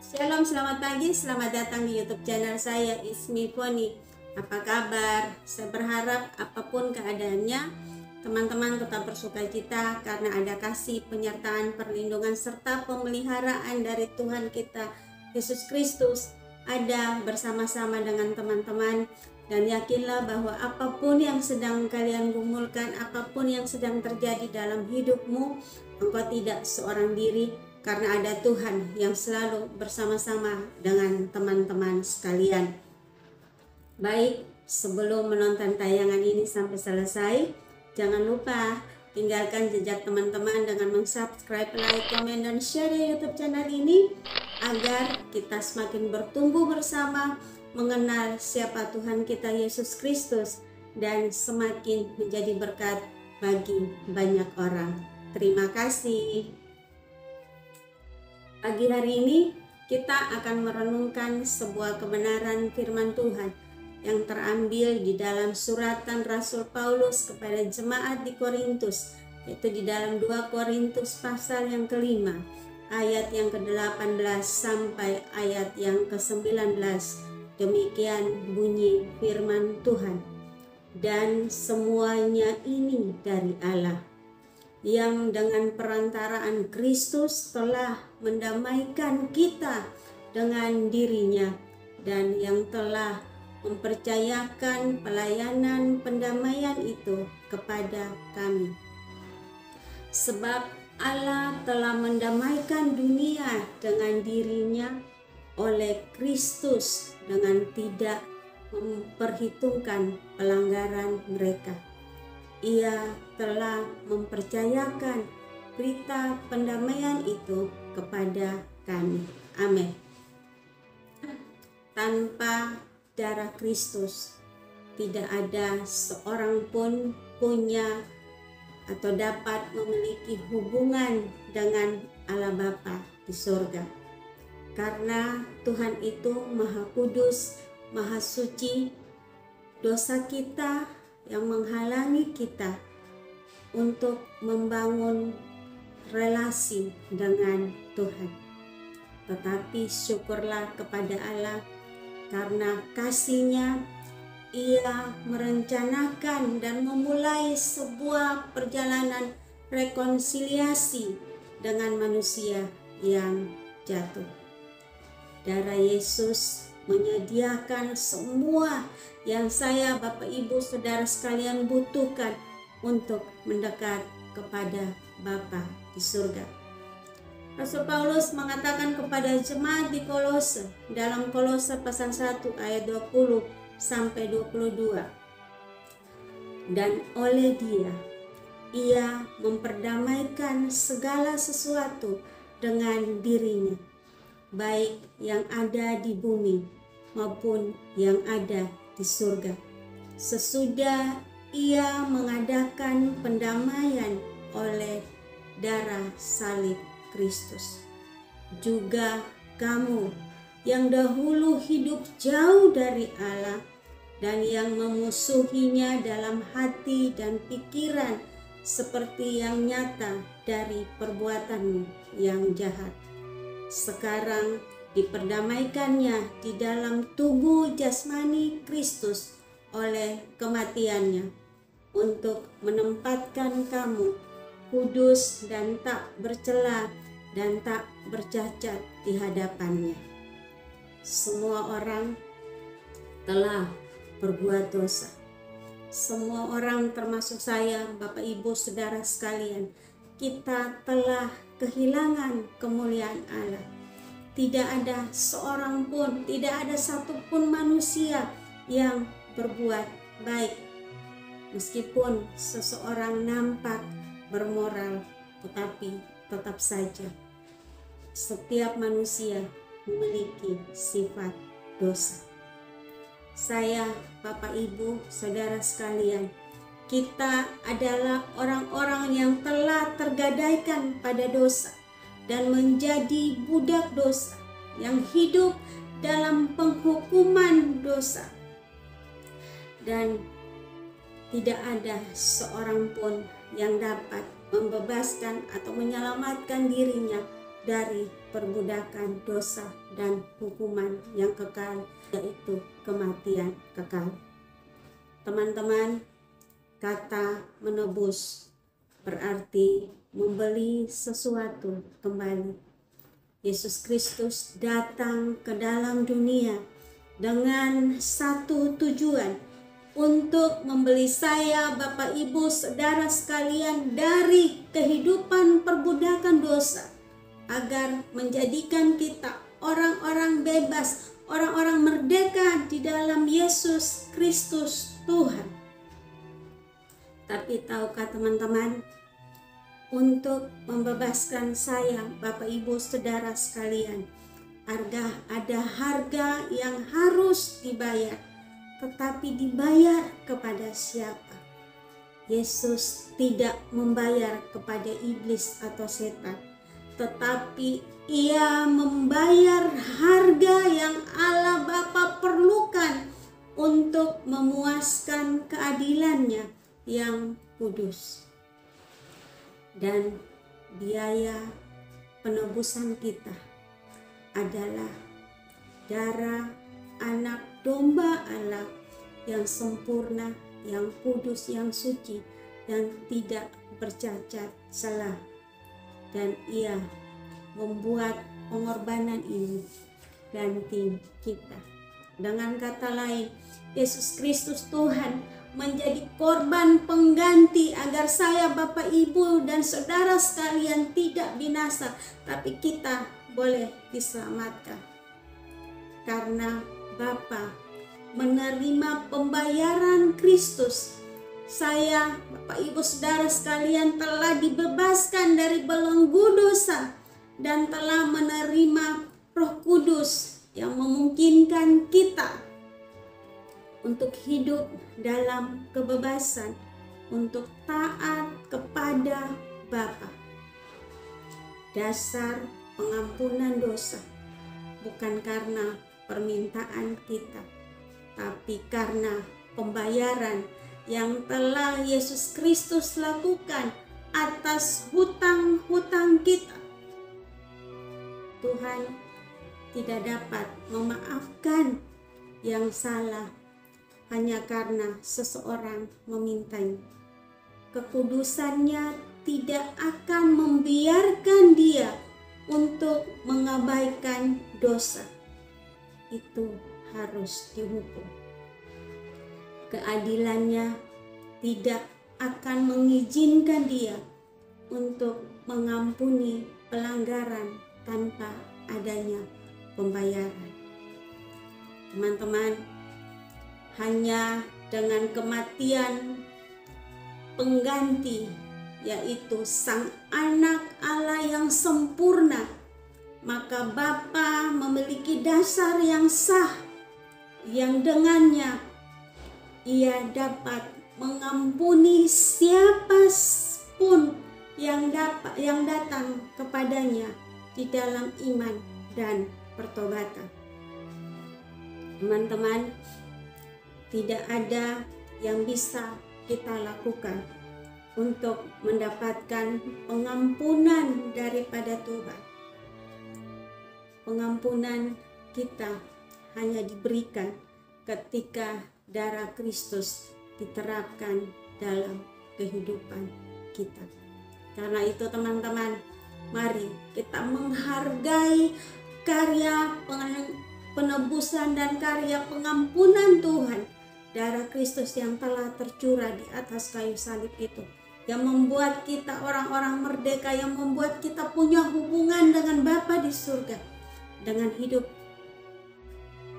Shalom, selamat pagi, selamat datang di YouTube channel saya, Ismi Poni. Apa kabar? Saya berharap apapun keadaannya, teman-teman tetap bersukacita karena ada kasih, penyertaan, perlindungan, serta pemeliharaan dari Tuhan kita, Yesus Kristus, ada bersama-sama dengan teman-teman. Dan yakinlah bahwa apapun yang sedang kalian gumulkan, apapun yang sedang terjadi dalam hidupmu, engkau tidak seorang diri, karena ada Tuhan yang selalu bersama-sama dengan teman-teman sekalian. Baik, sebelum menonton tayangan ini sampai selesai, jangan lupa tinggalkan jejak teman-teman dengan subscribe, like, komen, dan share di YouTube channel ini agar kita semakin bertumbuh bersama, mengenal siapa Tuhan kita Yesus Kristus, dan semakin menjadi berkat bagi banyak orang. Terima kasih. Pagi hari ini kita akan merenungkan sebuah kebenaran firman Tuhan yang terambil di dalam suratan Rasul Paulus kepada jemaat di Korintus, yaitu di dalam 2 Korintus pasal yang ke-5 ayat yang ke-18 sampai ayat yang ke-19. Demikian bunyi firman Tuhan. Dan semuanya ini dari Allah, yang dengan perantaraan Kristus telah mendamaikan kita dengan dirinya, dan yang telah mempercayakan pelayanan pendamaian itu kepada kami. Sebab Allah telah mendamaikan dunia dengan dirinya oleh Kristus dengan tidak memperhitungkan pelanggaran mereka. Ia telah mempercayakan berita pendamaian itu kepada kami. Amin. Tanpa darah Kristus, tidak ada seorang pun punya atau dapat memiliki hubungan dengan Allah Bapa di surga. Karena Tuhan itu Maha Kudus, Maha Suci, dosa kita yang menghalangi kita untuk membangun relasi dengan Tuhan. Tetapi syukurlah kepada Allah, karena kasih-Nya Ia merencanakan dan memulai sebuah perjalanan rekonsiliasi dengan manusia yang jatuh. Darah Yesus menyediakan semua yang saya, Bapak, Ibu, Saudara sekalian butuhkan untuk mendekat kepada Bapa di surga. Rasul Paulus mengatakan kepada jemaat di Kolose dalam Kolose pasal 1 ayat 20 sampai 22. Dan oleh Dia, Ia memperdamaikan segala sesuatu dengan dirinya, baik yang ada di bumi maupun yang ada di surga, sesudah Ia mengadakan pendamaian oleh darah salib Kristus. Juga kamu yang dahulu hidup jauh dari Allah dan yang memusuhinya dalam hati dan pikiran, seperti yang nyata dari perbuatanmu yang jahat, sekarang diperdamaikannya di dalam tubuh jasmani Kristus oleh kematiannya, untuk menempatkan kamu kudus dan tak bercela dan tak bercacat di hadapannya. Semua orang telah berbuat dosa. Semua orang, termasuk saya, Bapak, Ibu, Saudara sekalian, kita telah kehilangan kemuliaan Allah. Tidak ada seorang pun, tidak ada satupun manusia yang berbuat baik. Meskipun seseorang nampak bermoral, tetapi tetap saja setiap manusia memiliki sifat dosa. Saya, Bapak, Ibu, Saudara sekalian, kita adalah orang-orang yang telah tergadaikan pada dosa dan menjadi budak dosa, yang hidup dalam penghukuman dosa. Dan tidak ada seorang pun yang dapat membebaskan atau menyelamatkan dirinya dari perbudakan dosa dan hukuman yang kekal, yaitu kematian kekal. Teman-teman, kata menebus berarti membeli sesuatu kembali. Yesus Kristus datang ke dalam dunia dengan satu tujuan, untuk membeli saya, Bapak Ibu, saudara sekalian dari kehidupan perbudakan dosa, agar menjadikan kita orang-orang bebas, orang-orang merdeka di dalam Yesus Kristus Tuhan. Tapi tahukah teman-teman, untuk membebaskan saya, Bapak Ibu saudara sekalian, ada harga yang harus dibayar. Tetapi dibayar kepada siapa? Yesus tidak membayar kepada iblis atau setan, tetapi Ia membayar harga yang Allah Bapa perlukan untuk memuaskan keadilannya yang kudus. Dan biaya penebusan kita adalah darah anak domba Allah yang sempurna, yang kudus, yang suci, yang tidak bercacat celah. Dan Ia membuat pengorbanan ini ganti kita. Dengan kata lain, Yesus Kristus Tuhan menjadi korban pengganti agar saya, Bapak, Ibu, dan saudara sekalian tidak binasa, tapi kita boleh diselamatkan. Karena Bapa menerima pembayaran Kristus, saya, Bapak, Ibu, saudara sekalian telah dibebaskan dari belenggu dosa dan telah menerima Roh Kudus yang memungkinkan kita untuk hidup dalam kebebasan, untuk taat kepada Bapa. Dasar pengampunan dosa bukan karena permintaan kita, tapi karena pembayaran yang telah Yesus Kristus lakukan atas hutang-hutang kita. Tuhan tidak dapat memaafkan yang salah hanya karena seseorang memintanya. Kekudusannya tidak akan membiarkan Dia untuk mengabaikan dosa. Itu harus dihukum. Keadilannya tidak akan mengizinkan Dia untuk mengampuni pelanggaran tanpa adanya pembayaran. Teman-teman, hanya dengan kematian pengganti, yaitu Sang Anak Allah yang sempurna, maka Bapa memiliki dasar yang sah, yang dengannya Ia dapat mengampuni siapapun yang datang kepadanya di dalam iman dan pertobatan. Teman-teman, tidak ada yang bisa kita lakukan untuk mendapatkan pengampunan daripada Tuhan. Pengampunan kita hanya diberikan ketika darah Kristus diterapkan dalam kehidupan kita. Karena itu teman-teman, mari kita menghargai karya penebusan dan karya pengampunan Tuhan, darah Kristus yang telah tercurah di atas kayu salib itu, yang membuat kita orang-orang merdeka, yang membuat kita punya hubungan dengan Bapa di surga, dengan hidup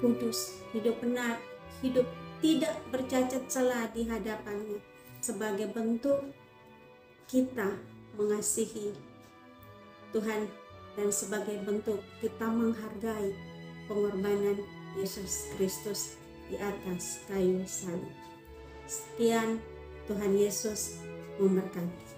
kudus, hidup benar, hidup tidak bercacat celah di hadapannya, sebagai bentuk kita mengasihi Tuhan dan sebagai bentuk kita menghargai pengorbanan Yesus Kristus di atas kayu salib. Sekian, Tuhan Yesus memberkati.